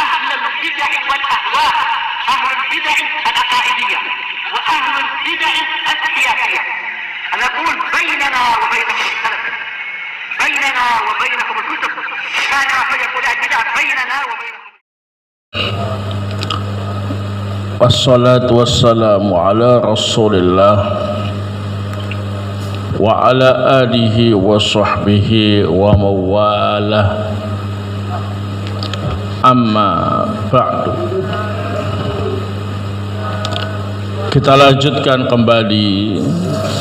أهل البدع والأهواء، أهل البدع العقائدية وأهل البدع السياسية. أنا أقول بيننا وبينكم السلف، بيننا وبينكم الكتب، كان فيقول البدع بيننا وبينكم. Wassalatu wassalamu ala rasulillah wa ala alihi wa sahbihi wa mawalah, amma ba'du. Kita lanjutkan kembali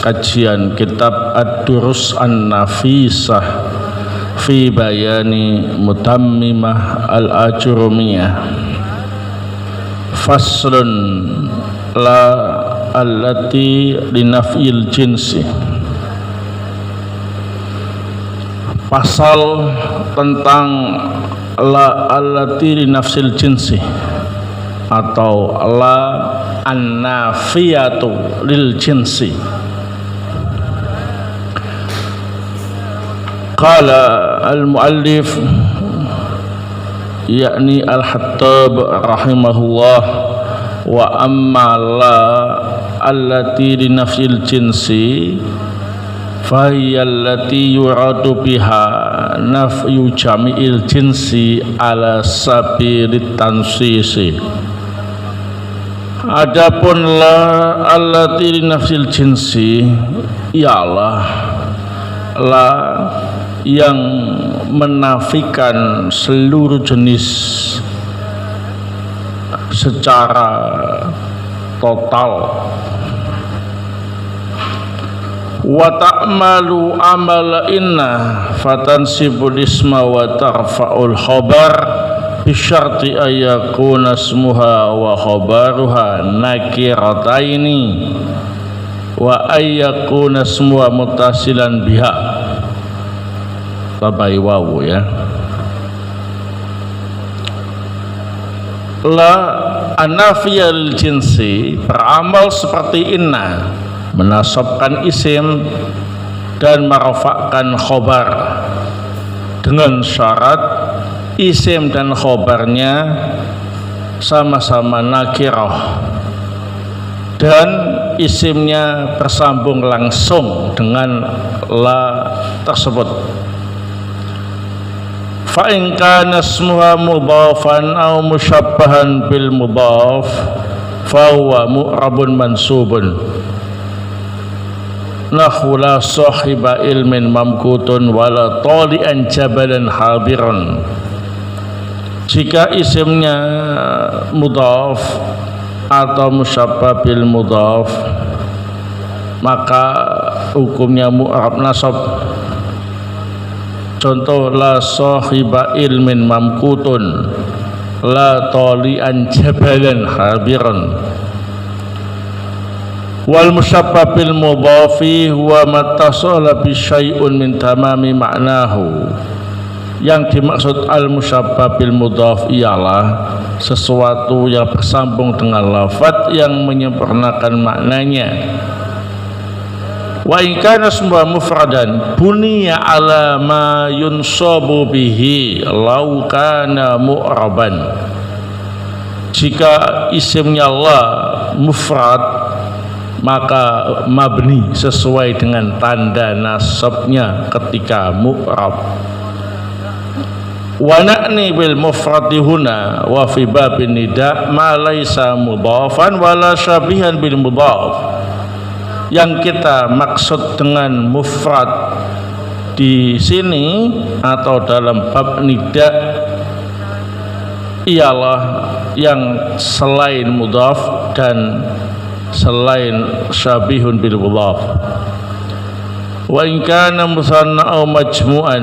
kajian kitab Ad-Durus An-Nafisah fi bayani mutammimah al-ajurumiyah. Faslun la allati linaf'il jinsi. Pasal tentang la allati linafsil jinsi atau la an-nafiyatu lil jinsi. Qala al-muallif yakni al-Hattab rahimahullah, wa amma la allati li nafsil jinsi fa hiya allati yuradu biha nafyu jami'il jinsi ala sabilit tansisi. Adapun la allati li nafsil jinsi ialah la yang menafikan seluruh jenis secara total. Wa ta'malu amala inna fatansibul isma wa tarfa'ul khabar bisyarti ayyakuna ismuha wa khabaruha nakirataini wa ayyakuna ismuha muttasilan biha. Tabai wawu ya. La anafiyal jinsi beramal seperti inna, menasabkan isim dan merafakkan khobar dengan syarat isim dan khobarnya sama-sama nakirah dan isimnya bersambung langsung dengan la tersebut. Fa in kana ismuha mudhafan aw musyabbahan bil mudhaf fa huwa mu'rabun mansubun nahwu la sahiba ilmin mamkutun wala tali'an jabalan hadirun. Jika isimnya mudhaf atau musyabbah bil mudhaf maka hukumnya mu'rab nasab. Contoh la sahiba ilmin mamkutun la tali'an jabalan hadirun. Wal musyabbah bil mudhafi huwa mattasala bi syai'un min tamami ma'nahu. Yang dimaksud al musyabbah bil mudhaf ialah sesuatu yang bersambung dengan lafaz yang menyempurnakan maknanya. Wa in kana ismuha mufradan buniya ala ma yunsabu bihi law kana mu'raban. Jika isimnya Allah mufrad maka mabni sesuai dengan tanda nasabnya ketika mu'rab. Wa na'ni bil mufradi huna wa fi babin nida ma laisa mudhafan wala syabihan bil mudhaf. Yang kita maksud dengan mufrad di sini atau dalam bab nida ialah yang selain mudhaf dan selain syabihun bil mudhaf. Wa in kana musanna aw majmu'an,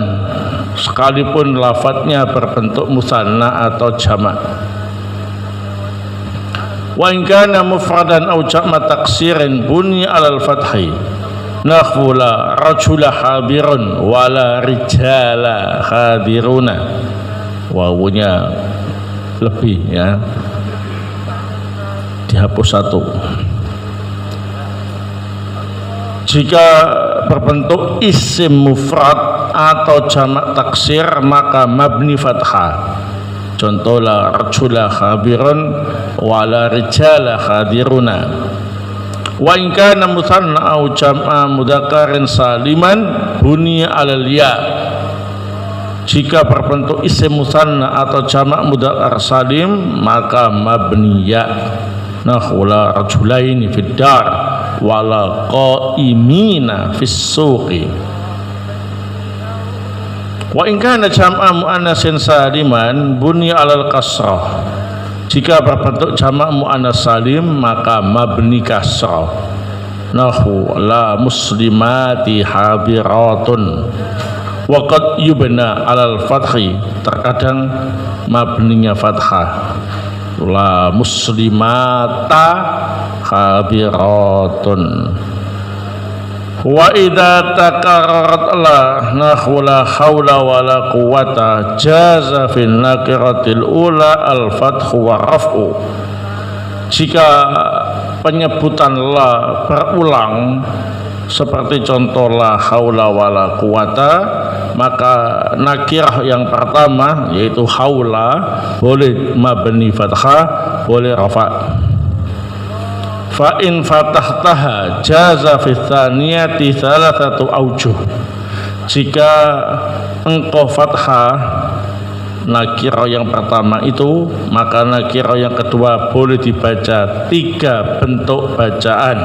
sekalipun lafadznya berbentuk musanna atau jamak. Wa in kana mufradan aw jam'a taksirin bunya 'alal fathi nahwu la rajula hadirun wala rijala hadiruna. Wawunya lebih ya, dihapus satu. Jika berbentuk isim mufrad atau jamak taksir maka mabni fathah. Contoh la rajula khabirun wa la rijala khadiruna. Wa in kana musanna au jam'a mudzakkarin saliman buniya 'alal ya. Jika berbentuk isim musanna atau jamak mudzakkar salim maka mabniya. Nahwala rajulaini fid dar wala qaimina fis suqi. Wa in kana jam'a muannatsin saliman buniya 'alal kasrah. Jika berbentuk jamak muannas salim maka mabni kasrah. Nahu la muslimati hadiratun. Wa qad yubna 'alal fathi, terkadang mabninya fathah. La muslimata hadiratun. Wa idza takarrarat la nahu la haula wala quwata jaza fil nakiratil ula al fathu wa raf'u. Jika penyebutan la berulang seperti contoh la haula wala quwata, maka nakirah yang pertama yaitu haula boleh mabni fathah, boleh rafa'. Fa in fatahtaha jaza fi tsaniyati thalathatu aujuh. Jika engkau fathah nakirah yang pertama itu, maka nakirah yang kedua boleh dibaca 3 bentuk bacaan.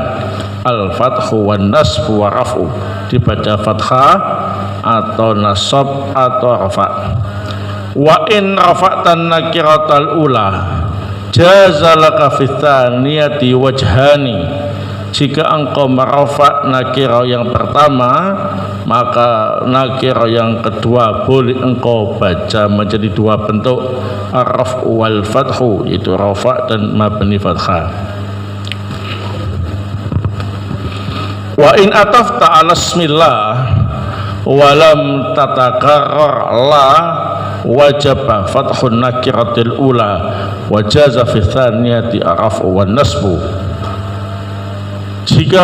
Al-fathu wan nasbu wa raf'u, dibaca fathah atau nasab atau rafa'. Wa in rafa'tan nakiratal ula jaza laka fi tsaniyati wajhani. Jika engkau merafa' nakirah yang pertama, maka nakirah yang kedua boleh engkau baca menjadi 2 bentuk, ar-raf'u wal fathu, yaitu rafa' dan mabni fathah. Wa in atafta 'ala ismillah wa lam tatakarrar la wajaba fathun nakiratil ula wa jaza fi tsaniyati ar-raf'u wan nasbu. Jika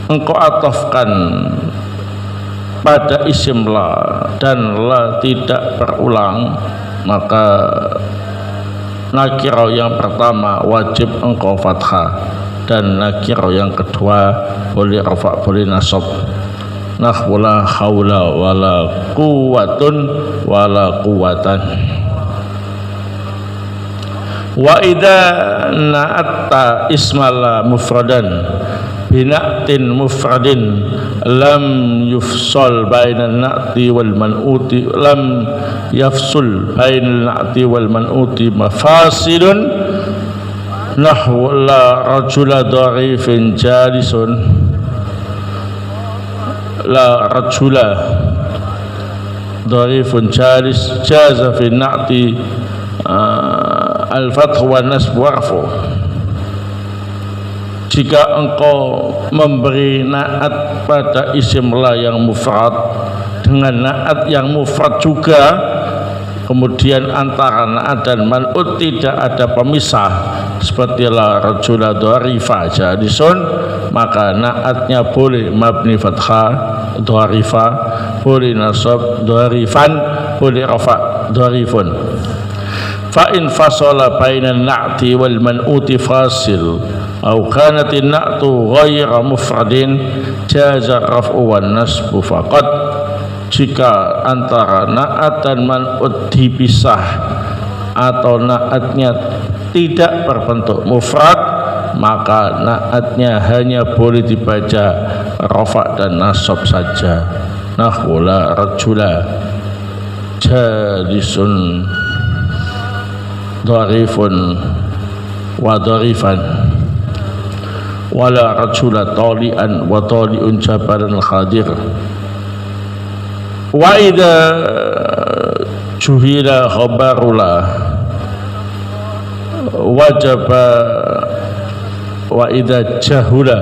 engkau atafkan pada isim la dan la tidak berulang, maka nakirah yang pertama wajib engkau fathah dan nakirah yang kedua boleh rafa' boleh nasab. Nahwu la haula wala quwwatun wala quwwatan. Wa idza na'atta ismala mufradan bina'tin mufradin lam yufsal bainan na'ti wal man'uti, lam yafsul bainal na'ti wal man'uti mafasilun. Nahwu la rajula dharifin jalisun, la rajula dharifun jalis jaza fi na'ti al-fath wa nasb warfu. Jika engkau memberi na'at pada isim la yang mufrad dengan na'at yang mufrad juga, kemudian antara na'at dan man'ut tidak ada pemisah seperti la rajula dharifa jalisun, maka na'atnya boleh mabni fathah dharifa, boleh nasab dharifan, boleh rafa' dharifun. Fa in fasala bainan na'ti wal man'uti fasil au kanat an-na'tu ghayra mufradin jaza raf'u wan nasbu faqat. Jika antara na'at dan man'ut dipisah atau na'atnya tidak berbentuk mufrad, maka na'atnya hanya boleh dibaca rafa' dan nasab saja. Nahwu la rajula jalisun dharifun wa dharifan wala rajula tali'an wa tali'un jabalan khadir. Wa idza juhila khabarula wajaba, wa idza jahula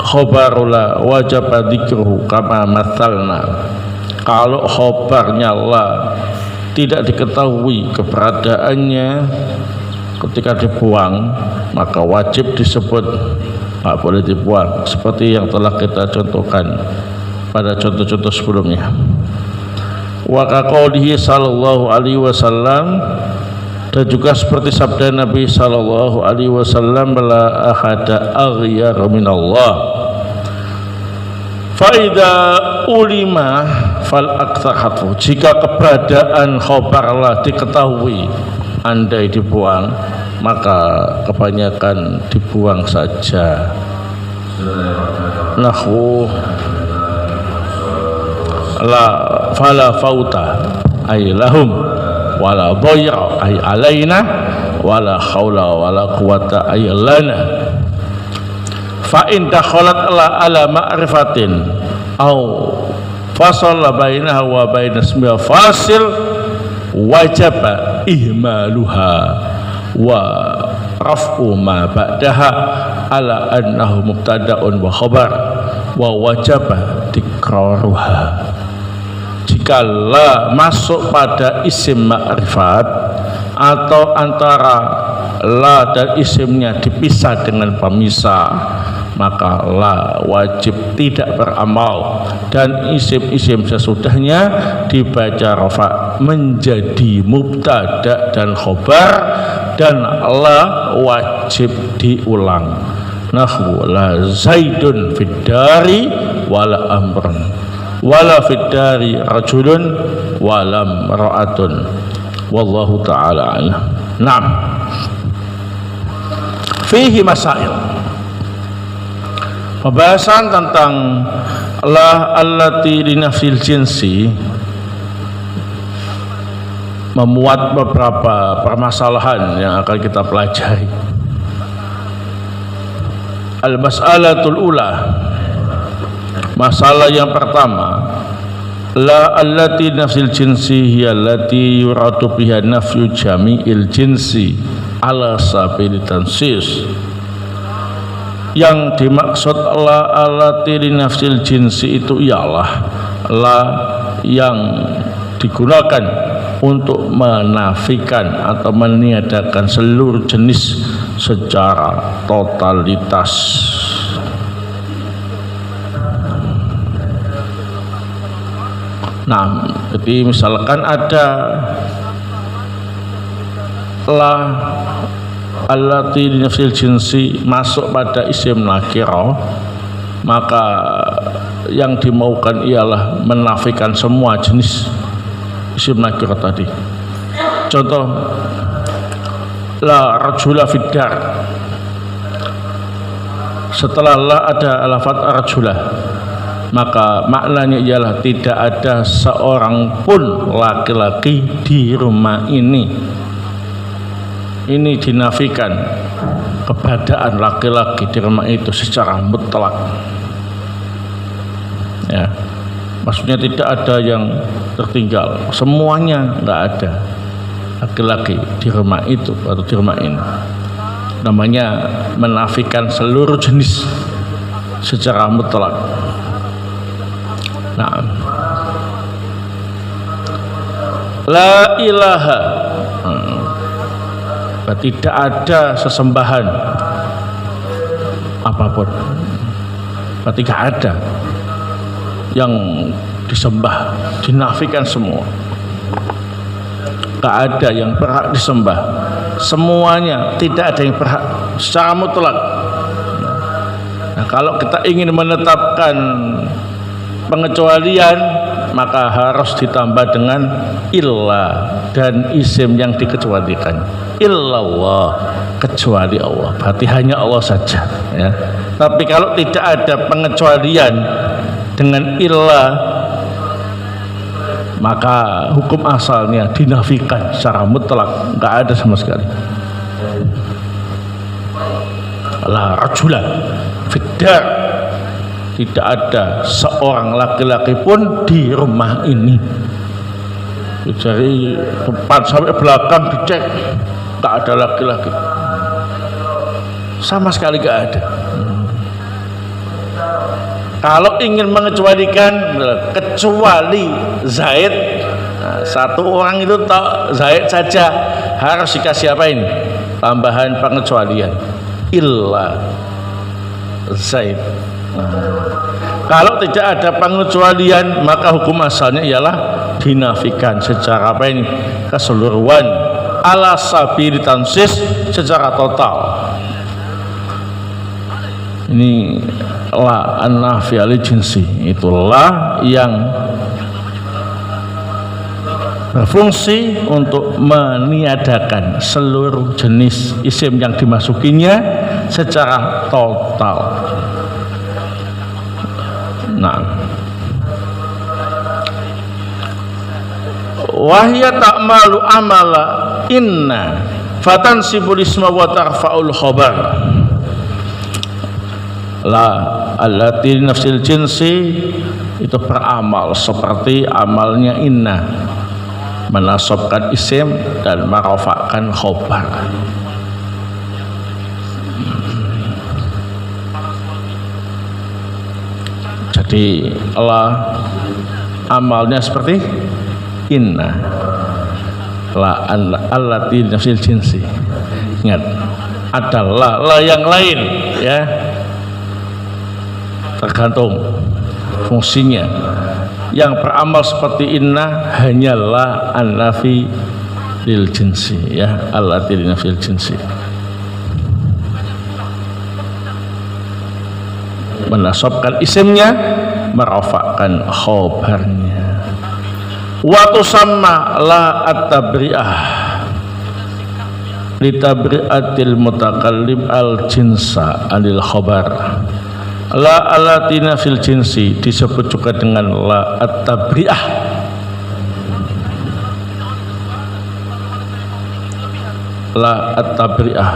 khabarula wajaba dzikruhu kama mathalna. Kalau khabarnya la tidak diketahui keberadaannya ketika dibuang, maka wajib disebut, tak boleh dibuang, seperti yang telah kita contohkan pada contoh-contoh sebelumnya. Wa kaqaulihi sallallahu alaihi wasallam, dan juga seperti sabda Nabi sallallahu alaihi wasallam, la ahada aghyar minallah. Fa idza ulima fal aktsar hatfu, jika keberadaan khabarlah diketahui, andai dibuang maka kebanyakan dibuang saja. Nahwu la fala fauta ay lahum wala dhayra ay alaina wala haula wala quwata ay lana. Fa in dakhalat ala ma'rifatin au fasala bainaha wa baina ismiha fasil wajaba ihmaluha wa raf'u ma ba'daha ala annahu mubtada'un wa khabar wa wajaba tikraruha. Jika la masuk pada isim ma'rifat atau antara la dan isimnya dipisah dengan pemisah, maka la wajib tidak beramal dan isim-isim sesudahnya dibaca rafa menjadi mubtada dan khobar, dan la wajib diulang. Nahwu la zaidun fid dari wala amrun wala fid dari rajulun walam ra'atun wallahu ta'ala alam. Naam, fihi masail, pembahasan tentang la allati li nafsil jinsi memuat beberapa permasalahan yang akan kita pelajari. Al-mas'alatul ula, masalah yang pertama, la allati nafsil jinsi hiya allati yuradu biha nafyu jami'il jinsi ala sabili tansis. Yang dimaksud la allati nafsil jinsi itu ialah la yang digunakan untuk menafikan atau meniadakan seluruh jenis secara totalitas. Nah, jadi misalkan ada la allati li nafsil jinsi masuk pada isim nakirah, maka yang dimaukan ialah menafikan semua jenis isim nakirah tadi. Contoh, la rajula fid dar, setelah la ada lafaz rajula, maka maknanya ialah tidak ada seorang pun laki-laki di rumah ini. Ini dinafikan keberadaan laki-laki di rumah itu secara mutlak. Ya, maksudnya tidak ada yang tertinggal, semuanya nggak ada laki-laki di rumah itu atau di rumah ini. Namanya menafikan seluruh jenis secara mutlak. Nah, la ilaha, tidak ada sesembahan apapun, berarti tidak ada yang disembah, dinafikan semua. Tidak ada yang berhak disembah, semuanya tidak ada yang berhak secara mutlak. Nah, kalau kita ingin menetapkan pengecualian, maka harus ditambah dengan illa dan isim yang dikecualikan. Illallah, kecuali Allah, berarti hanya Allah saja, ya. Tapi kalau tidak ada pengecualian dengan illa, maka hukum asalnya dinafikan secara mutlak, nggak ada sama sekali. La rajula fid dar, tidak ada seorang laki-laki pun di rumah ini. Dari depan sampai belakang dicek, tak ada laki-laki, sama sekali gak ada. Kalau ingin mengecualikan, kecuali Zaid, nah, satu orang itu tak Zaid saja, harus dikasih apa ini? Tambahan pengecualian, illa Zaid. Kalau tidak ada pengecualian, maka hukum asalnya ialah dinafikan secara apa ini keseluruhan, ala sabili tansis secara total. Ini la an-nafi al-jinsi, itulah yang berfungsi untuk meniadakan seluruh jenis isim yang dimasukinya secara total. Nah, wahya ta'malu amala inna fatansibul isma wa tarfa'ul khabar. La allati nafsil jinsi itu beramal seperti amalnya inna, menasabkan isim dan merofakkan khobar. Jadi Allah amalnya seperti inna, la allati nafsil jinsi. Ingat, ada la yang lain ya, tergantung fungsinya. Yang beramal seperti inna hanyalah an-nafi lil jinsi ya, allati nafsil jinsi, menasabkan isimnya, merofakkan khobarnya. Wa tusamma la at-tabri'ah li tabri'atil mutakallim al jinsa anil khobar. La alatina fil jinsi disebut juga dengan la at-tabri'ah. La at-tabri'ah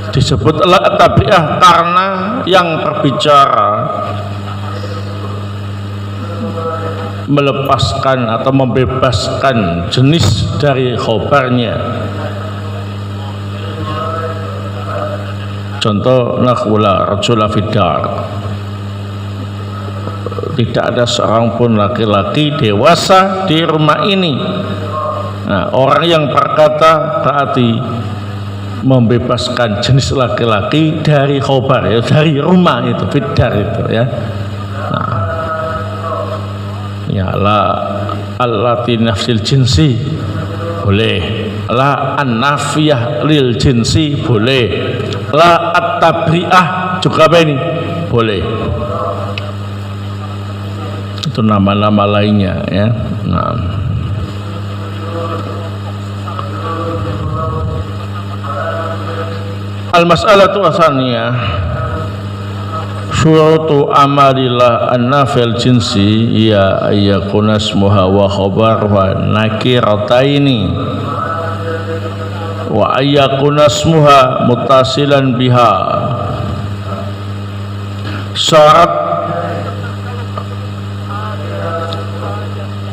disebut la at-tabri'ah karena yang berbicara melepaskan atau membebaskan jenis dari khobarnya. Contoh nakhula rajula fidar, tidak ada seorang pun laki-laki dewasa di rumah ini. Nah, orang yang berkata berarti membebaskan jenis laki-laki dari khobar ya, dari rumah itu fidar itu ya. Nah, ya la allati nafsil jinsi boleh, la an-nafiyah lil jinsi boleh, la at-tabri'ah juga apa ini boleh. Itu nama-nama lainnya ya. Nah, al-mas'alatu asaniyah syurutu amalillah an-nafil jinsi ya ayyakuna ismuha wa khabaruha nakirataini wa ayyakuna ismuha muttasilan biha. Syarat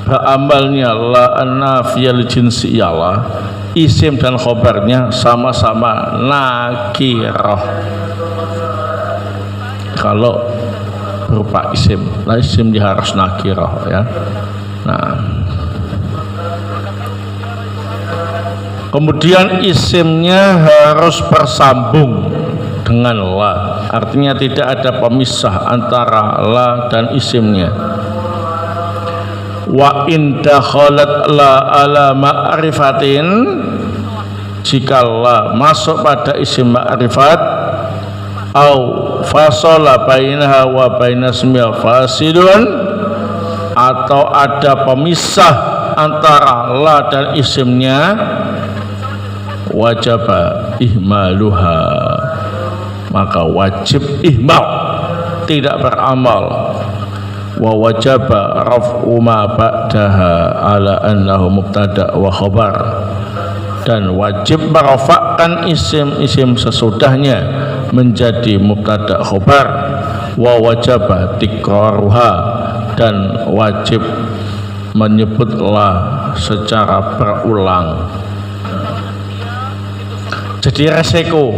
beramalnya la an-nafiyal jinsi ialah isim dan khobarnya sama-sama nakirah. Kalau berupa isim, nah isim dia harus nakirah ya. Nah, kemudian isimnya harus bersambung dengan la, artinya tidak ada pemisah antara la dan isimnya. Wa in dakhalat la ala ma'rifatin, jika la masuk pada isim ma'rifat, au fasala bainaha wa bainasmiha fasidun, atau ada pemisah antara la dan isimnya, wajaba ihmaluha, maka wajib ihmal, tidak beramal. Wa wajaba raf'u ma ba'daha ala annahu mubtada wa khabar, dan wajib merafakkan isim-isim sesudahnya menjadi mubtada khabar. Wa wajaba tikraruha, dan wajib menyebutlah secara berulang. Jadi resiko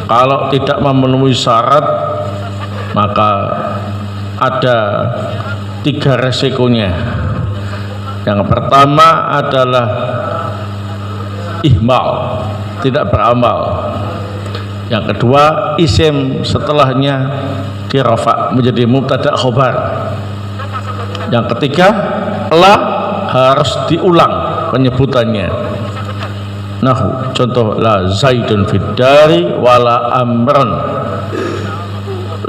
kalau tidak memenuhi syarat, maka ada 3 resikonya. Yang pertama adalah ihmal, tidak beramal. Yang kedua, isim setelahnya dirafa menjadi mubtada khobar. Yang ketiga, la harus diulang penyebutannya. Nahu, contoh la zaidun fid dari wala amrun.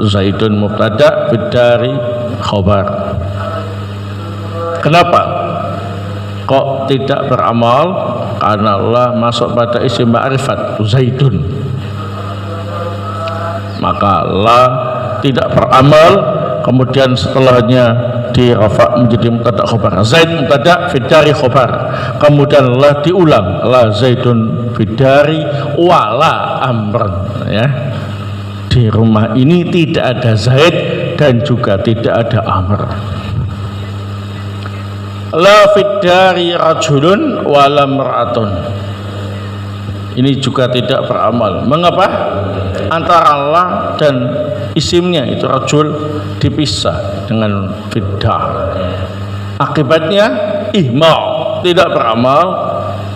Zaidun mubtada, fid dari khabar. Kenapa kok tidak beramal? Karena Allah masuk pada isim ma'rifat zaidun, maka la tidak beramal. Kemudian setelahnya dirafa menjadi mubtada khabar, zaid mubtada, fid dari khabar. Kemudian la diulang, la zaidun fid dari wala amrun, ya. Di rumah ini tidak ada zaid dan juga tidak ada amr. La fid dari rajulun wala mar'atun. Ini juga tidak beramal. Mengapa? Antara Allah dan isimnya itu rajul dipisah dengan fiddar. Akibatnya ihmal, tidak beramal.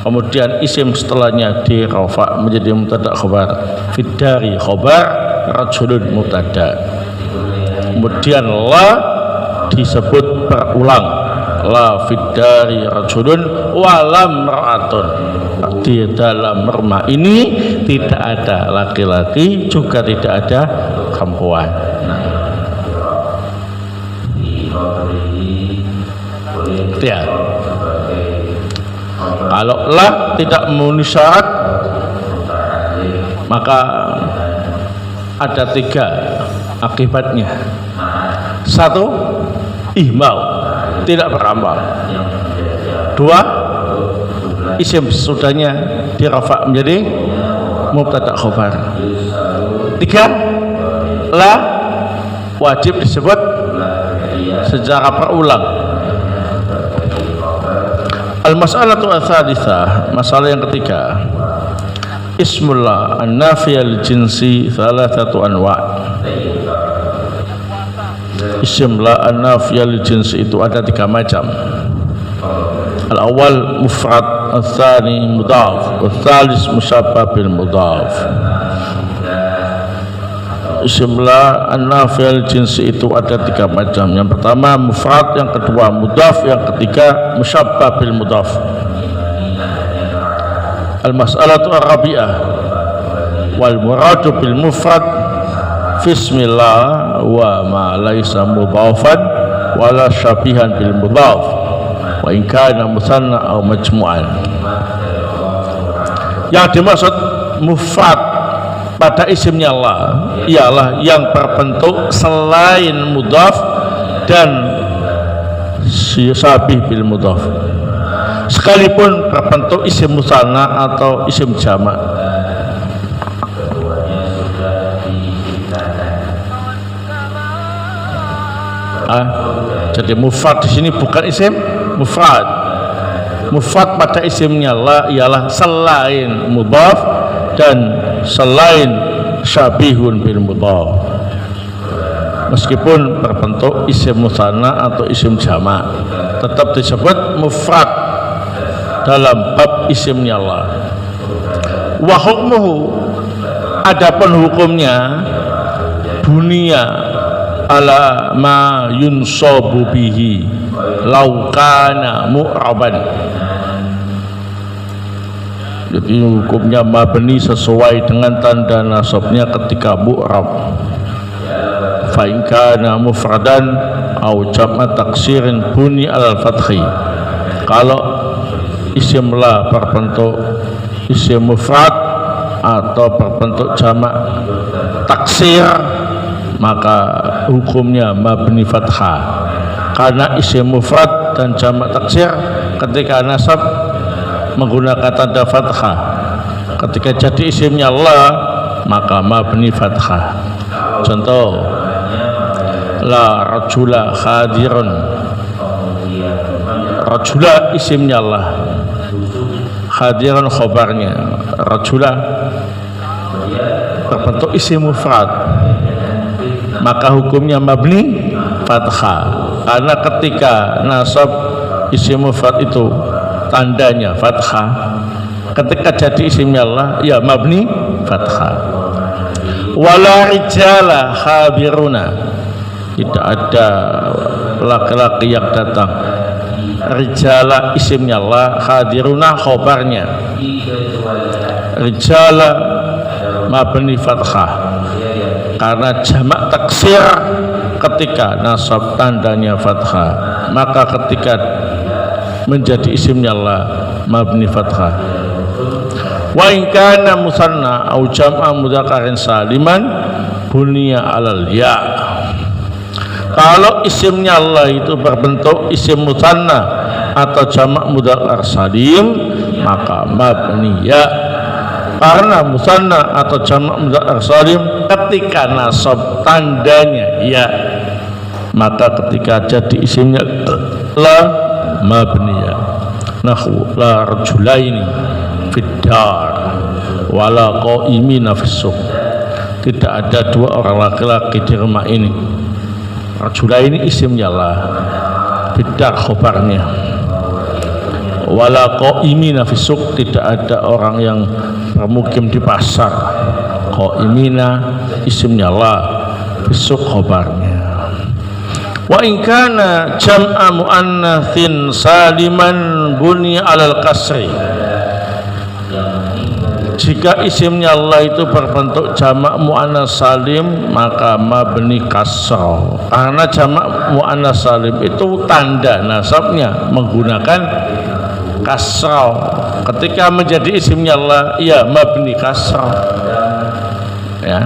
Kemudian isim setelahnya dirafa menjadi mubtada khabar, fiddari khabar, rajulun mubtada. Kemudian la disebut berulang, la fiddari rajulun walam ra'atun. Di dalam rumah ini tidak ada laki-laki, juga tidak ada perempuan. Ya. Kalau la tidak memenuhi syarat, maka ada 3 akibatnya. 1, ihmal, tidak beramal. 2, isim sesudahnya dirafa menjadi mubtada khabar. 3, la wajib disebut secara berulang. Al-mas'alatu ats-tsalitsah, masalah yang ketiga. Ismullah an-nafiyah lil-jinsi thalathatu anwa'. Ismullah an-nafiyah lil-jinsi itu ada 3 macam. Al-awwal mufrad, al-tsani mudhaf, al-tsalis musyabbah bil mudhaf. Ismullah an-nafiyah jinsi itu ada 3 macam. Yang pertama mufrad, yang kedua mudhaf, yang ketiga musyabbah bil mudhaf. Al-mas'alatu ar-rabi'ah wal muradu bil mufrad fismillah wa ma laisa mudhafan wala syabihan bil mudhaf wa in kana musanna aw majmu'an. Yang dimaksud mufrad pada isimnya Allah ialah yang berbentuk selain mudhaf dan syabih bil mudhaf, sekalipun berbentuk isim musanna atau isim jamak. Jadi mufrad di sini bukan isim mufrad. Mufrad pada isimnya Allah ialah selain mudhaf dan selain syabihun bil mudhaf, meskipun berbentuk isim musanna atau isim jamak, tetap disebut mufrad dalam bab isimnya Allah. Wa hukmuhu, adapun hukumnya, dunia ala ma yunsabu bihi law kana mu'raban. Jadi hukumnya mabni sesuai dengan tanda nasabnya ketika mu'rab. Fa in kana mufradan aw jam'a taksirin buni alal fathi. Kalau isim la berbentuk isim mufrad atau berbentuk jamak taksir, maka hukumnya mabni fathah. Karena isim mufrad dan jamak taksir ketika nasab menggunakan tanda fathah, ketika jadi isimnya Allah maka mabni fathah. Contoh, la rajula khadirun. Rajula isimnya Allah, khadirun khobarnya. Rajula berbentuk isim mufrad, maka hukumnya mabni fathah. Karena ketika nasab isim mufrad itu tandanya fathah, ketika jadi isimnya Allah ya mabni fathah. Wala rijala khabiruna, tidak ada laki-laki yang datang. Rijala isimnya Allah, hadiruna khobarnya. Rijala mabni fathah karena jamak taksir ketika nasab tandanya fathah, maka ketika menjadi isimnya Allah mabni fathah. Wa in kana musanna au jam'a mudzakarin saliman bunya alal ya. Kalau isimnya Allah itu berbentuk isim musanna atau jamak mudzakkar salim, maka mabni ya. Karena musanna atau jamak mudzakkar salim ketika nasab tandanya ya, maka ketika jadi isimnya la mabni ya. Nahwu la rajulaini fid dar wala qaimina fis suq. Tidak ada dua orang laki-laki di rumah ini. Rajulaini isimnya lah, bidar khobarnya. Wala qaimina fis suq, tidak ada orang yang bermukim di pasar. Qaimina isimnya lah, fis suq khobarnya. Wa in kana jam'a muannatsin saliman bunya alal kasri. Jika isimnya Allah itu berbentuk jamak muannas salim, maka mabni kasrah. Karena jamak muannas salim itu tanda nasabnya menggunakan kasrah. Ketika menjadi isimnya Allah, ya mabni kasrah. Ya.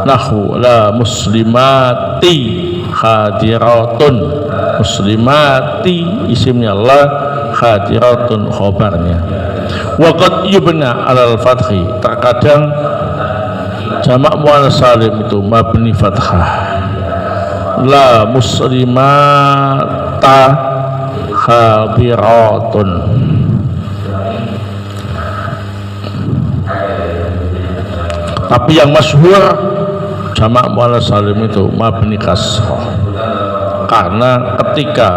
Nahwu la muslimati hadiratun. Muslimati isimnya Allah, hadiratun khobarnya. Wa qad yubna alal fathi, terkadang jamak muannas salim itu mabni fathah. La muslimata hadiratun. Tapi yang masyhur jamak muannas salim itu mabni kasrah. Karena ketika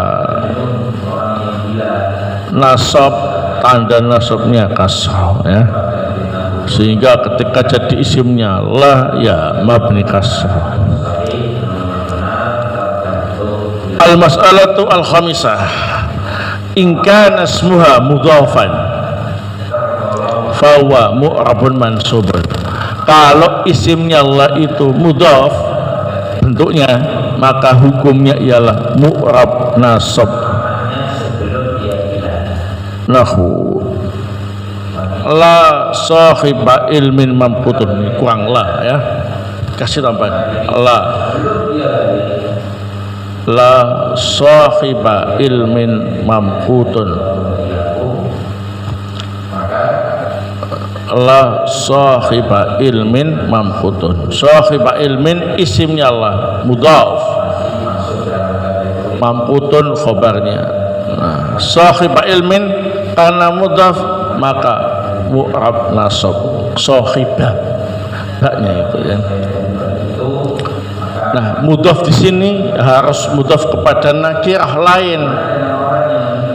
nasab tanda nasabnya kasrah ya, sehingga ketika jadi isimnya lah ya mabni kasrah. Al mas'alatu al khamisah, in kana ismuha mudhafan fa huwa mu'rabun mansubun. Kalau isimnya Allah itu mudhaf bentuknya, maka hukumnya ialah mu'rab nasab. Nahwu la sahiba ilmin mamqutun, kurang la ya, kasih tambahan la sahiba ilmin mamqutun. La sahiba ilmin mamqutun. Sahiba ilmin isimnya Allah mudhaf, mamqutun khobarnya. Nah, sahiba ilmin karena mudhaf maka mu'rab nasab sahiba, baknya itu ya. Nah, mudhaf di sini harus mudhaf kepada nakirah lain,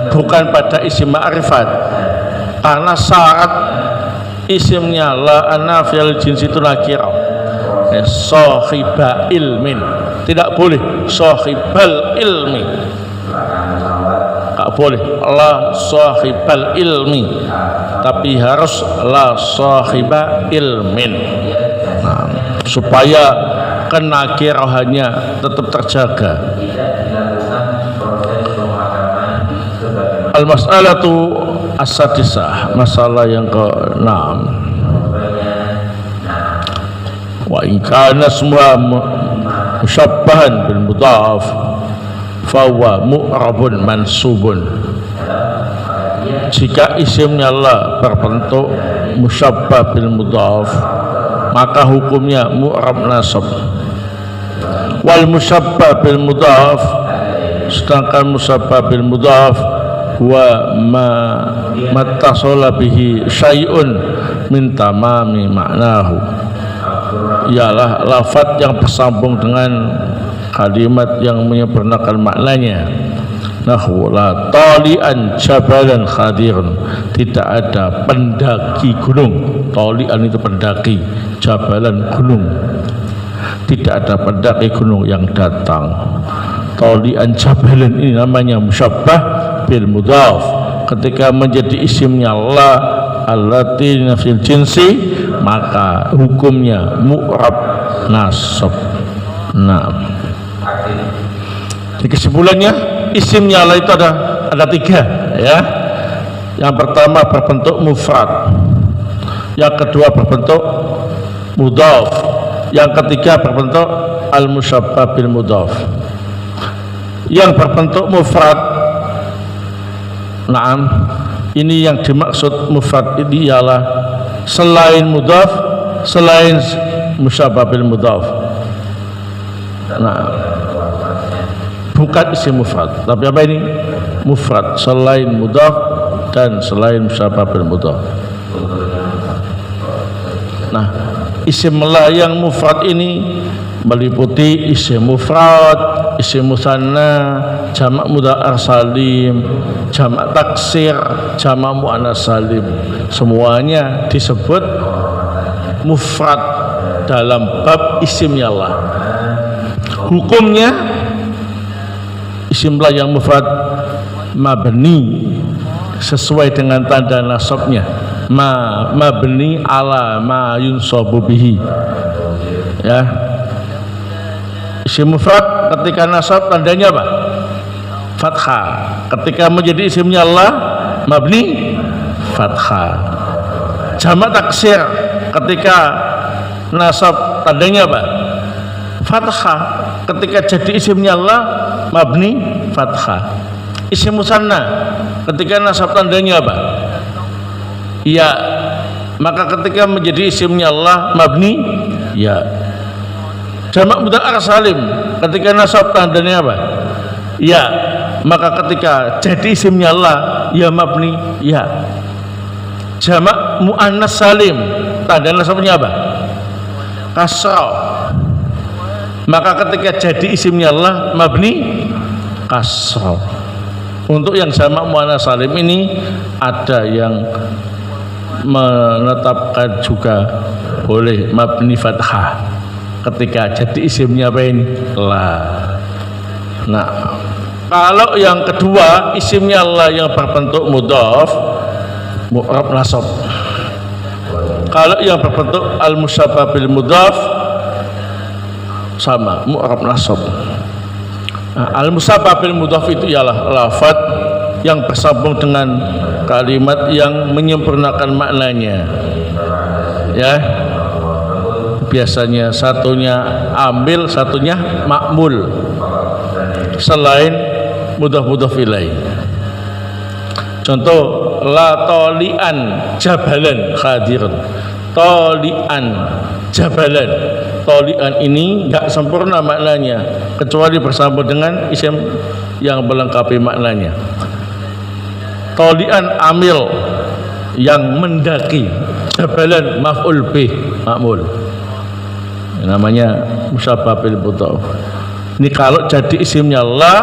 bukan pada isim ma'rifat, karena syarat isimnya la anafiyal jins itu nakirah. Sahiba ilmin, tidak boleh sahibal ilmi, tak boleh la sahibal ilmi, tapi harus la sahiba ilmin. Nah, supaya kenakirahannya tetap terjaga. Al mas'alatu as-sadisah, masalah yang ke-6. Wa in kana semua musyabbahan bil mudhaf fa huwa mu'rabun mansubun. Jika isimnya Allah berbentuk musyabbah bil mudhaf, maka hukumnya mu'rab nasab. Wal musyabbah bil mudhaf, sedangkan musyabbah bil mudhaf wa mattasala bihi syai'un min tamami ma'nahu, ialah lafaz yang bersambung dengan kalimat yang menyempurnakan maknanya. Nahwu la talian jabalan khadirun, tidak ada pendaki gunung. Talian itu pendaki, jabalan gunung. tidak ada pendaki gunung yang datang. Talian jabalan ini namanya musyabbah bil mudhaf. Ketika menjadi isimnya Allah allati nafsil jinsi, maka hukumnya mu'rab nasab. Nah, jadi kesimpulannya isimnya Allah itu ada tiga, ya. Yang pertama berbentuk mufrad, yang kedua berbentuk mudhaf, yang ketiga berbentuk al-musyabbah bil mudhaf. Yang berbentuk mufrad, naam, ini yang dimaksud mufrad ini ialah selain mudhaf, selain musyabbah bil mudhaf. Nah, bukan isim mufrad, tapi apa ini? Mufrad, selain mudhaf dan selain musyabbah bil mudhaf. Nah, isim Allah yang mufrad ini meliputi isim mufrad, isim musanna, jamak mudzakkar salim, jamak taksir, jamak muannats salim. Semuanya disebut mufrad dalam bab isimnya Allah. Hukumnya isim Allah yang mufrad mabni sesuai dengan tanda nasabnya. Mabni ala ma yunsabu bihi. Ya. Isim mufrad ketika nasab tandanya apa? Fathah. Ketika menjadi isimnya Allah mabni fathah. Jamak taksir ketika nasab tandanya apa? Fathah. Ketika jadi isimnya Allah mabni fathah. Isim musanna ketika nasab tandanya apa? Ya. Maka ketika menjadi isimnya Allah mabni ya. Jamak mudzakkar salim ketika nasab tandanya apa? Ya. Maka ketika jadi isimnya Allah ya mabni ya. Jamak muannats salim tanda nasabnya apa? Kasrah. Maka ketika jadi isimnya Allah mabni kasrah. Untuk yang jamak muannats salim ini ada yang menetapkan juga boleh mabni fathah ketika jadi isimnya apa ini? La. Nah, kalau yang kedua isimnya Allah yang berbentuk mudhaf mu'rab nasab. Kalau yang berbentuk al-musyabbah bil mudhaf sama mu'rab nasab. Nah, al-musyabbah bil mudhaf itu ialah lafaz yang bersambung dengan kalimat yang menyempurnakan maknanya. Ya. Biasanya satunya ambil, satunya makmul. Selain mudhaf ilaih. Contoh la talian jabalan hadirun. Talian jabalan. Talian ini enggak sempurna maknanya kecuali bersambung dengan isim yang melengkapi maknanya. Talian amil yang mendaki. Jabalan maf'ul bih makmul. Namanya musyabbah bil mudhaf. Ini kalau jadi isimnya Allah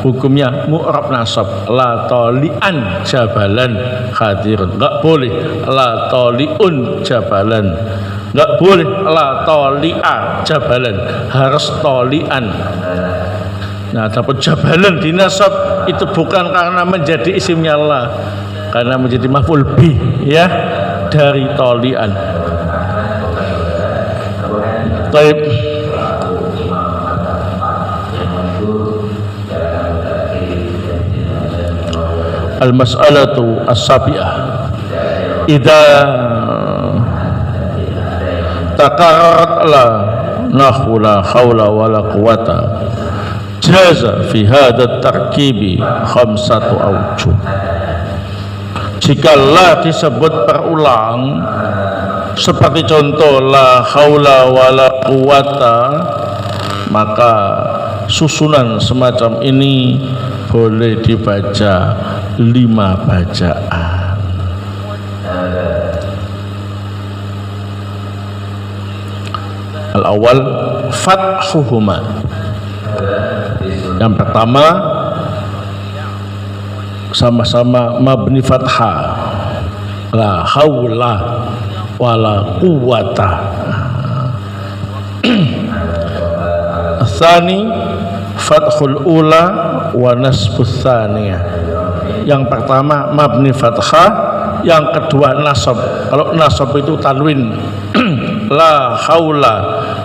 hukumnya mu'rab nasab. La talian jabalan hadirun. Enggak boleh la taliun jabalan. Enggak boleh la talia jabalan. Harus talian. Nah, dapat jabalan dinasab itu bukan karena menjadi isimnya Allah, karena menjadi maf'ul bih ya dari talian. Baik. Al-mas'alatu as-sabi'ah. Idza taqarrarat la nahwu la haula wala quwata jaza fi hadha tarkibi khamsatu awjuh. Jika la disebut berulang seperti contoh la haula wala quwata, maka susunan semacam ini boleh dibaca 5 bacaan. Al-awwal fathuhuma. Yang pertama sama-sama mabni fathah. La haula wala quwata. Tsani fathul ula wa nasbus tsaniyah. Yang pertama mabni fathah, yang kedua nasab. Kalau nasab itu tanwin. La haula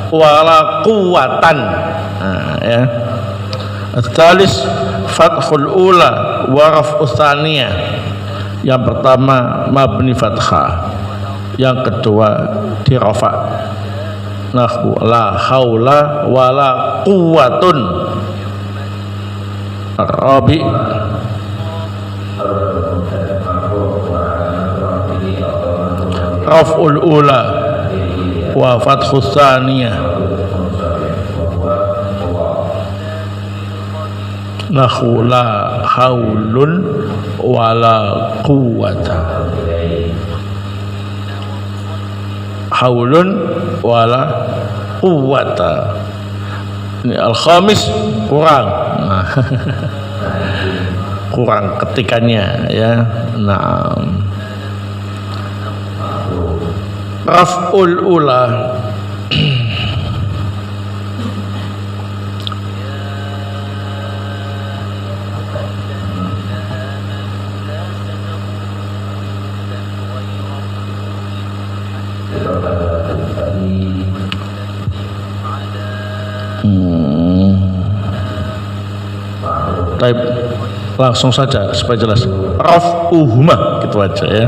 wala quwatan. Nah, ya. Tsalis fathul ula wa raf'us tsaniyah. Yang pertama mabni fathah, yang kedua dirafa. Nahwu la haula wala quwwatun. Rabi raf'ul ula wa fathus tsaniyah. Nahwu la haulun wala quwwata. Haulun wala quwwata. Ini al-khamis kurang. Nah, kurang ketikannya ya. Nah, raf'ul ula Taib, langsung saja supaya jelas. Raf'uhuma gitu aja ya.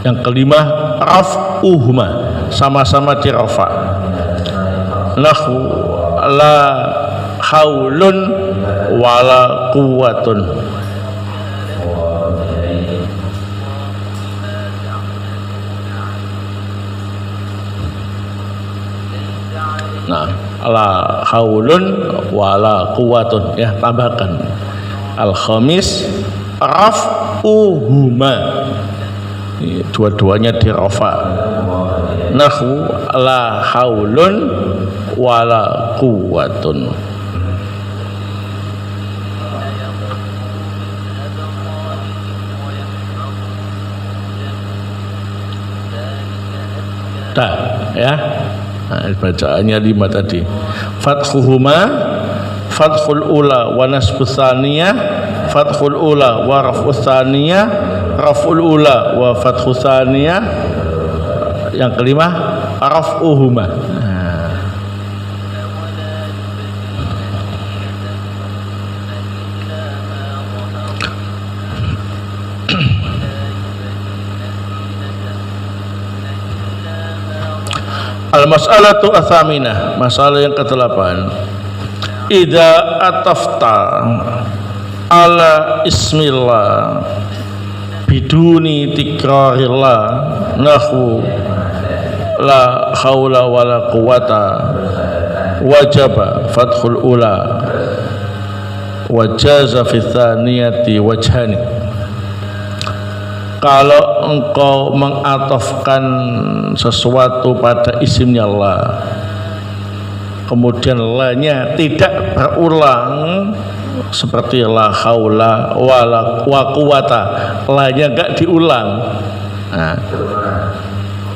Yang kelima raf'uhuma, sama-sama dirafa. Nahwu la haulun wala quwwatun. Nah, la haulun wala quwwatun ya, tambahkan al-khamis raf'uhuma, dua-duanya dirafa. Nahwu la haulun wala quwwatun. Dah ya. Nah, bacaannya 5 tadi. Fathuhuma, fathul ula wa nasbus tsaniyah, fathul ula wa raf'us tsaniyah, raf'ul ula wa fathus tsaniyah. Yang kelima raf'uhuma. Nah. Al-mas'alatu ats-tsaminah, masalah yang ke-8. Idza atafta ala ismillah biduni tikrarillah, nahwu la haula wala quwata, wajaba fathul ula, wajaza fi tsaniyati wajhani. Kalau engkau mengatofkan sesuatu pada isimnya Allah, kemudian la-nya tidak berulang seperti la haula wala quwata, la-nya enggak diulang. Nah,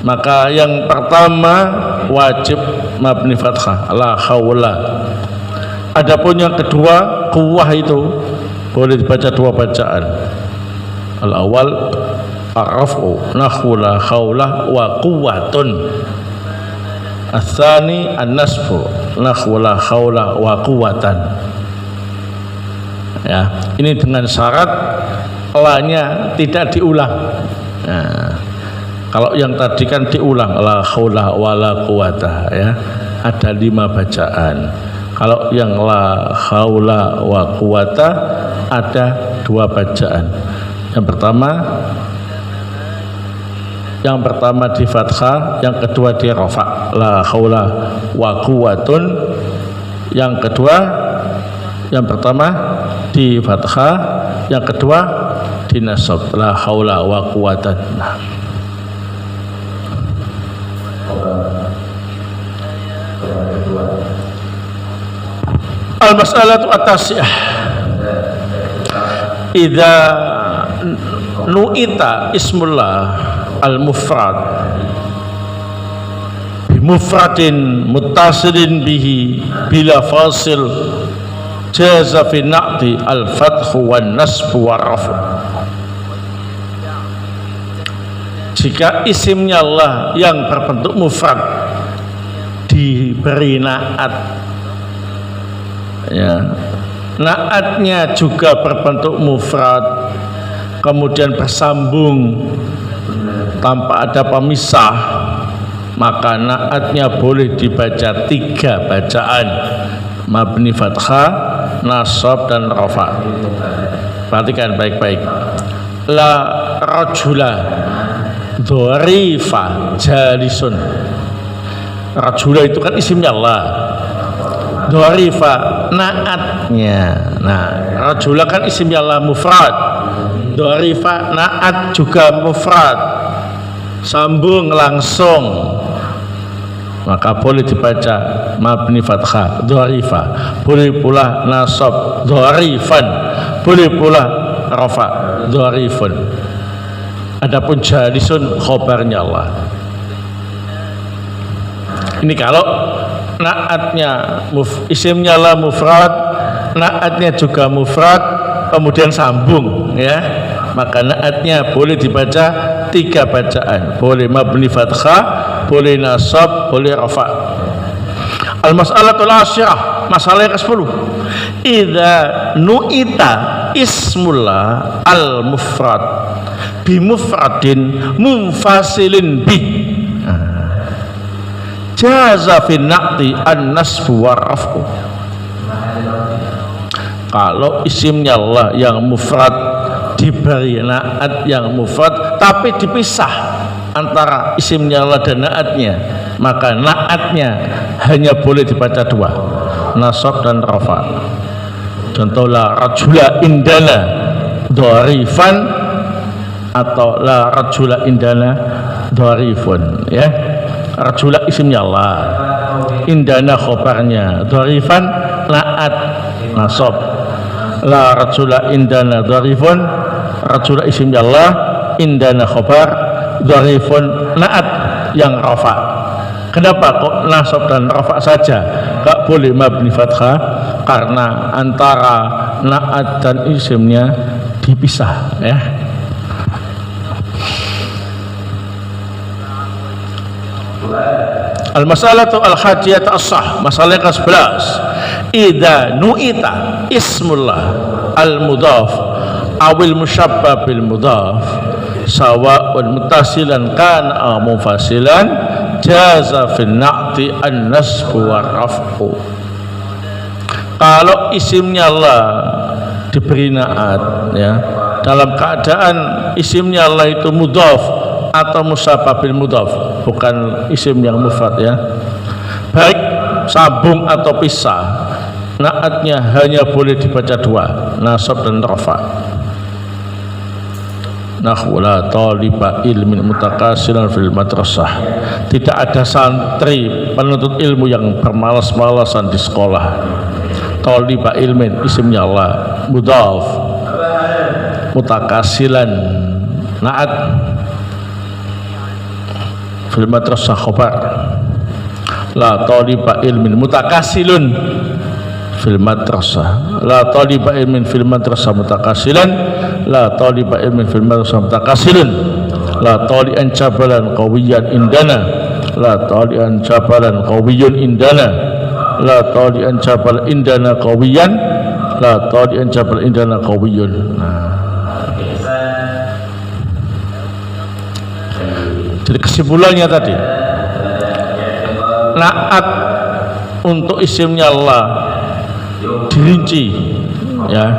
maka yang pertama wajib mabni fathah, la haula. Adapun yang kedua quwwah itu boleh dibaca 2 bacaan. Al-awwal ar-raf'u, nahwu la haula wa quwwatun. Ats-tsani an-nasbu, nahwu la haula wa quwwatan. Ya, ini dengan syarat la-nya tidak diulang. Nah, kalau yang tadi kan diulang, la haula wala quwata ya, ada 5 bacaan. Kalau yang la haula wa quwata ada 2 bacaan. Yang pertama di fathah, yang kedua di rafa, la haula wa quwatun. Yang kedua, yang pertama di fathah, yang kedua di nasab, la haula wa quwatan. Al-mas'alatu at-tasi'ah. Idza nu'ita ismullah al-mufrad bimufradin muttasilin bihi bila fasil jaza fi na'ti al-fathu wan nasbu wa rafu. Jika isimnya Allah yang berbentuk mufrad diberi naat, ya, naatnya juga berbentuk mufrad, kemudian bersambung tanpa ada pemisah, maka naatnya boleh dibaca 3 bacaan: mabni fathah, nasab, dan rafa. Perhatikan baik-baik. La rajula dharifa jalisun. Rajula itu kan isimnya Allah, dharifa naatnya. Nah, rajula kan isimnya Allah mufrad, dharifa naat juga mufrad, sambung langsung, maka boleh dibaca mabni fathah dharifa, boleh pula nasab dharifan, boleh pula rafa dharifun. Adapun jalisun khobarnya Allah. Ini kalau naatnya isimnya Allah mufrad, naatnya juga mufrad, kemudian sambung, ya, maka naatnya boleh dibaca 3 bacaan, boleh mabni fathah, boleh nasab, boleh rafa. Al-mas'alatul asyirah, masalah yang ke-10. Idza nu'ita ismullah al-mufrad bimufradin munfasilin bi, jaza fi na'ti an-nasbu wa raf'u. Kalau isimnya Allah yang mufrad diberi naat yang mufrad tapi dipisah antara isimnya Allah dan naatnya, maka naatnya hanya boleh dibaca 2, nasab dan rafa. Contoh, la rajula indana dharifan atau la rajula indana dharifun, ya. Rajula isimnya Allah, indana khobarnya, dharifan naat nasab. La rajula indana dharifun, rajula isimnya Allah, indana khobar, dharifun naat yang rafa. Kenapa kok nasab dan rafa saja, gak boleh mabni fathah? Karena antara naat dan isimnya dipisah, ya. Al-masalatu al-hadiyat as-sah, masalah ke-11. Idza nu'ita ismullah al-mudhaf awil musyabbah bil mudhaf sawa'un muttasilan kana munfasilan jaza fi na'ti an-nasbu wa raf'u. Kalau isimnya Allah diberi naat, ya, dalam keadaan isimnya Allah itu mudhaf atau musyabbah bil mudhaf, bukan isim yang mufrad, ya, baik sambung atau pisah, naatnya hanya boleh dibaca 2, nasab dan rafa. Nahwu la taliba ilmin mutakasilan fil madrasah. Tidak ada santri penuntut ilmu yang bermalas-malasan di sekolah. Taliba ilmin isimnya Allah mudhaf, mutakasilan naat, fil madrasah khobar. La taliba ilmin mutakasilun fil madrasah, la taliba ilmin fil madrasah mutakasilan, la taliba ilmin fil madrasah mutakasilun, la talian jabalan qawiyan indana, la talian jabalan qawiyyun indana, la talian jabal indana qawiyan, la talian jabal indana qawiyyun. Jadi kesimpulannya tadi, naat untuk isimnya Allah dirinci, ya.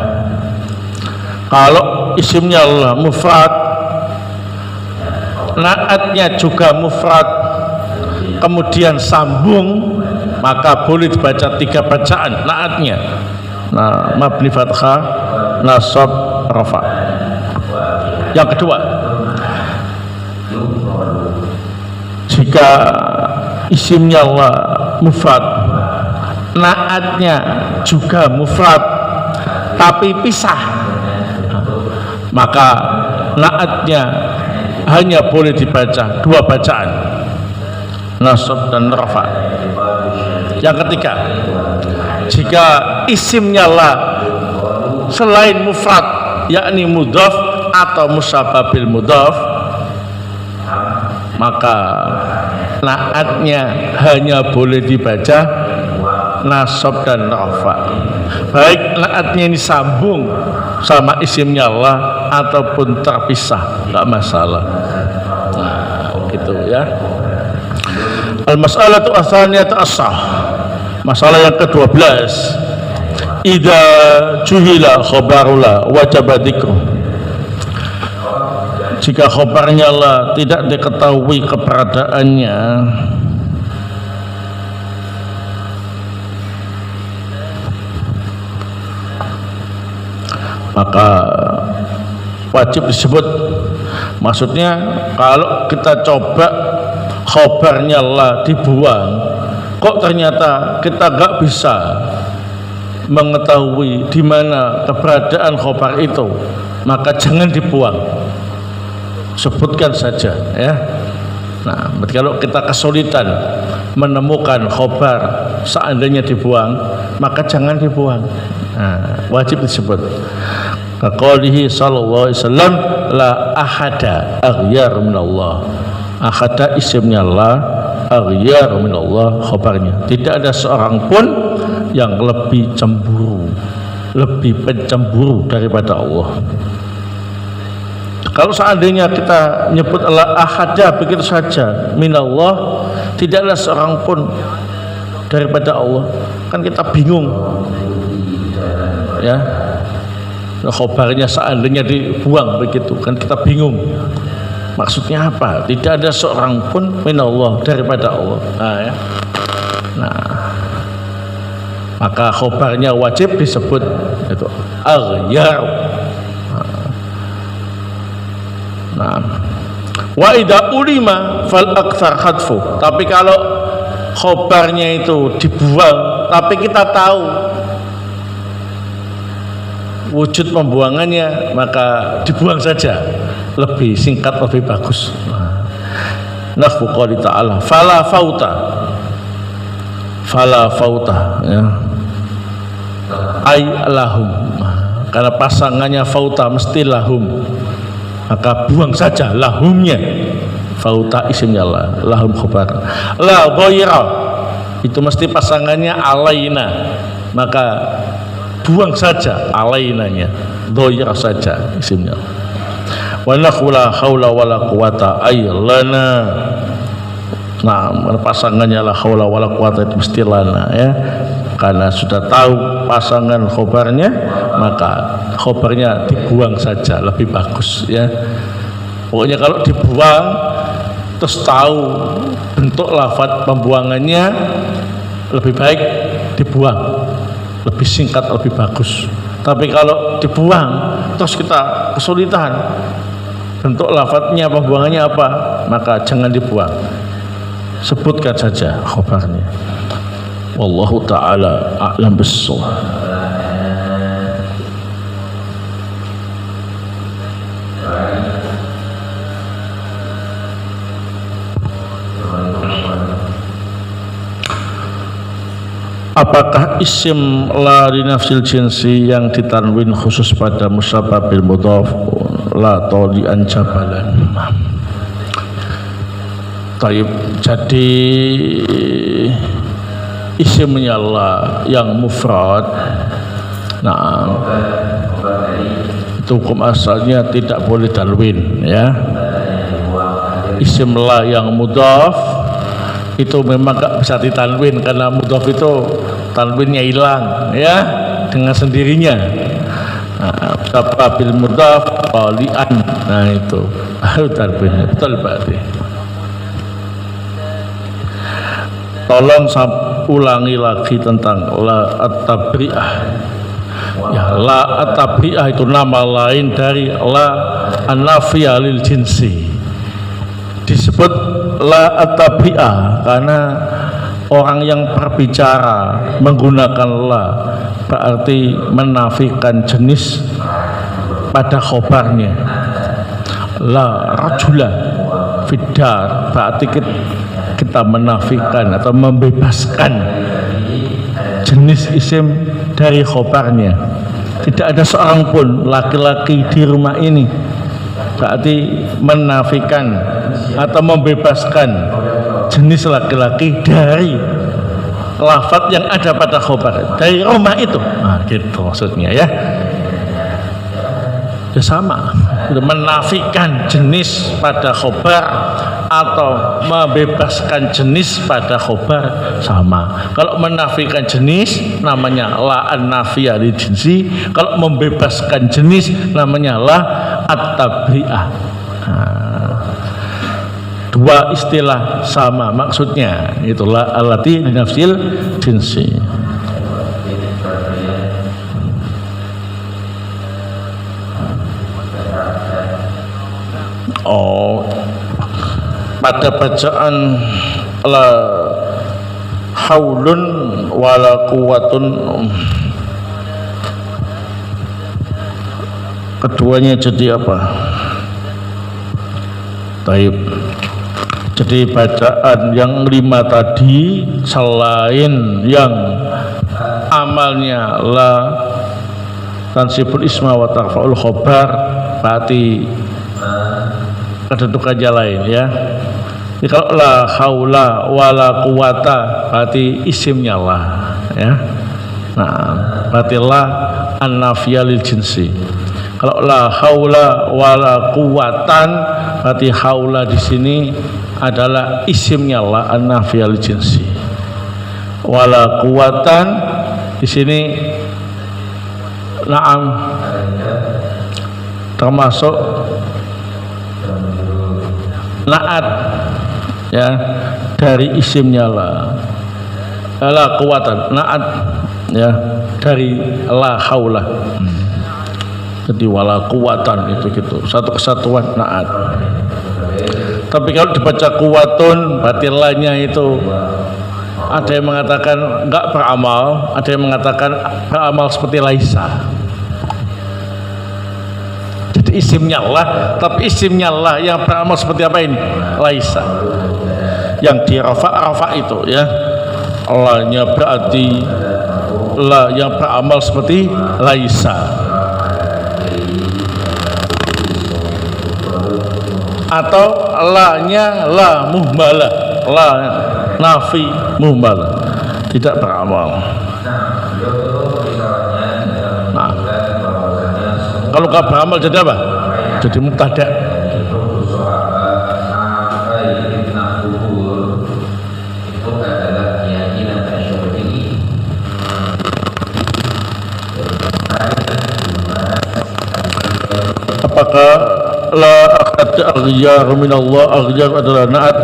Kalau isimnya Allah mufrad, naatnya juga mufrad, kemudian sambung, maka boleh dibaca 3 bacaan naatnya. Nah, mabni fathah, nasab, rafa. Yang kedua, jika isimnya Allah mufrad, naatnya juga mufrad tapi pisah, maka naatnya hanya boleh dibaca dua bacaan, nasab dan rafa. Yang ketiga, jika isimnya la selain mufrad yakni mudhaf atau musabbah bil mudhaf, maka naatnya hanya boleh dibaca nasab dan rafa, baik naatnya ini sambung sama isimnya Allah ataupun terpisah, enggak masalah. Nah, gitu ya. Al-mas'alatu ats-tsaniyatu as-sah. Masalah yang ke-12. Idza juhila khabarula wajaba dzikru. Jika khabarnya Allah tidak diketahui keberadaannya, maka wajib disebut. Maksudnya kalau kita coba khabarnya Allah dibuang, kok ternyata kita nggak bisa mengetahui di mana keberadaan khabar itu, maka jangan dibuang, sebutkan saja ya. Nah, kalau kita kesulitan menemukan khabar seandainya dibuang, maka jangan dibuang. Nah, wajib disebut. Kaqaulihi sallallahu alaihi wasallam, la ahada aghyar minallah. Ahada isimnya Allah, aghyar minallah khabarnya. Tidak ada seorang pun yang lebih cemburu, lebih pencemburu daripada Allah. Kalau seandainya kita nyebut Allah ahada begitu saja minallah, tidak ada seorang pun daripada Allah, kan kita bingung ya. Khabarnya seandainya dibuang begitu, kan kita bingung maksudnya apa. Tidak ada seorang pun minallah daripada Allah. Nah, ya. Nah, maka khabarnya wajib disebut itu aghyar. Nah, wa idza ulima fal aktsar hadfu. Tapi kalau khabarnya itu dibuang tapi kita tahu wujud pembuangannya, maka dibuang saja, lebih singkat, lebih bagus. Nahwu qouli ta'ala fala fauta ya, ay lahum. Karena pasangannya fauta mesti lahum, maka buang saja lahumnya. Fauta isimnya Allah, lahum khabar. La dhaira itu mesti pasangannya alaina, maka buang saja alainanya, dhaira saja isimnya. Wa nahwu la haula wala quwata aylana. Nah, pasangannya la haula wala quwata itu mesti lana ya. Karena sudah tahu pasangan khobarnya, maka khobarnya dibuang saja, lebih bagus ya. Pokoknya kalau dibuang terus tahu bentuk lafaz pembuangannya, lebih baik dibuang, lebih singkat, lebih bagus. Tapi kalau dibuang terus kita kesulitan bentuk lafadznya, pembuangannya apa, maka jangan dibuang, sebutkan saja khobarnya. Wallahu ta'ala a'lam bis-shawab. Apakah isim la li nafsil jinsi yang ditanwin khusus pada musyabbah bil mudhaf la tali an jabalan? Taib, jadi isimnya la yang mufrad, nah itu hukum asalnya tidak boleh tanwin ya. Isim la yang mudhaf itu memang gak bisa ditanwin, karena mudhaf itu tanwinnya hilang ya dengan sendirinya. Musyabbah bil mudhaf talian, nah itu baru tanwinnya betul berarti. Tolong ulangi lagi tentang la at-tabri'ah ya. La at-tabri'ah itu nama lain dari la an-nafiyah lil jinsi. Disebut la at-tabri'ah karena orang yang berbicara menggunakan la berarti menafikan jenis pada khobarnya. la rajula fiddar, berarti kita menafikan atau membebaskan jenis isim dari khobarnya. Tidak ada seorang pun laki-laki di rumah ini, berarti menafikan atau membebaskan jenis laki-laki dari lafaz yang ada pada khobar, dari rumah itu. Nah, gitu maksudnya ya. Ya sama, menafikan jenis pada khobar atau membebaskan jenis pada khobar sama. Kalau menafikan jenis namanya la an-nafiyah li jinsi, kalau membebaskan jenis namanya la at-tabri'ah. Dua istilah sama maksudnya, itulah allati li nafsil jinsi. Oh, pada bacaan la haulun wala quwatun, keduanya jadi apa? Taib. Jadi bacaan yang 5 tadi selain yang amalnya la tansibul isma wa tarfa'ul khobar, berarti kedudukannya lain ya. Jadi kalau la haula wala quwata berarti isimnya la ya. Nah, berarti la an-nafiyah lil jinsi. Kalau la haula wala quwatan berarti haula di sini adalah isimnya la an-nafiyah lil jinsi. Wala quwatan di sini na'am termasuk naat ya dari isimnya la quwatan, naat ya dari la haula. Jadi wala quwatan itu gitu, satu kesatuan naat. Tapi kalau dibaca quwatun berarti la-nya itu ada yang mengatakan enggak beramal, ada yang mengatakan beramal seperti laisa. Jadi isimnya Allah, tapi isimnya Allah yang beramal seperti apa ini? Laisa. Yang di rafa itu ya. Allah-nya berarti la yang beramal seperti laisa. Atau la-nya la muhmalah, la nafi muhmalah, tidak beramal. Nah, kalau gak beramal jadi apa? Jadi mubtada. Apakah la akhad aghyar minallah, aghyar adalah naat?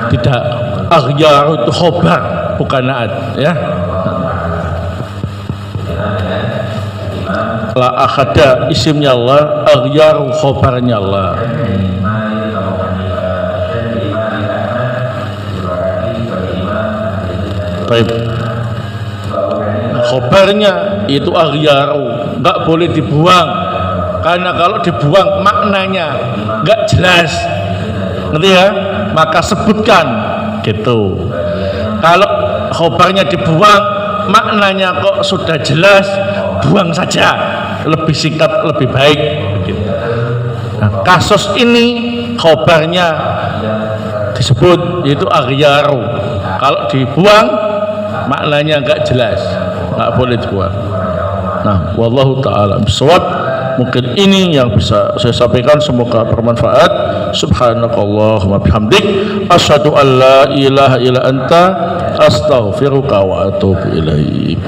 Tidak, aghyar itu khobar bukan naat ya. La akhada isimnya Allah, aghyaru khobarnya Allah. Baik. Khobarnya itu aghyaru, enggak boleh dibuang. Karena kalau dibuang maknanya enggak jelas. Ngerti ya? Maka sebutkan gitu. Kalau khobarnya dibuang maknanya kok sudah jelas, buang saja, lebih singkat lebih baik begitu. Nah, kasus ini khobarnya disebut yaitu aghyaru. Kalau dibuang maknanya enggak jelas, enggak boleh dibuang. Nah, wallahu taala bisawab. Mungkin ini yang bisa saya sampaikan, semoga bermanfaat. Subhanakallahumma bihamdik, asyhadu an la ilaha illa anta, astaghfiruka wa atubu ilaik.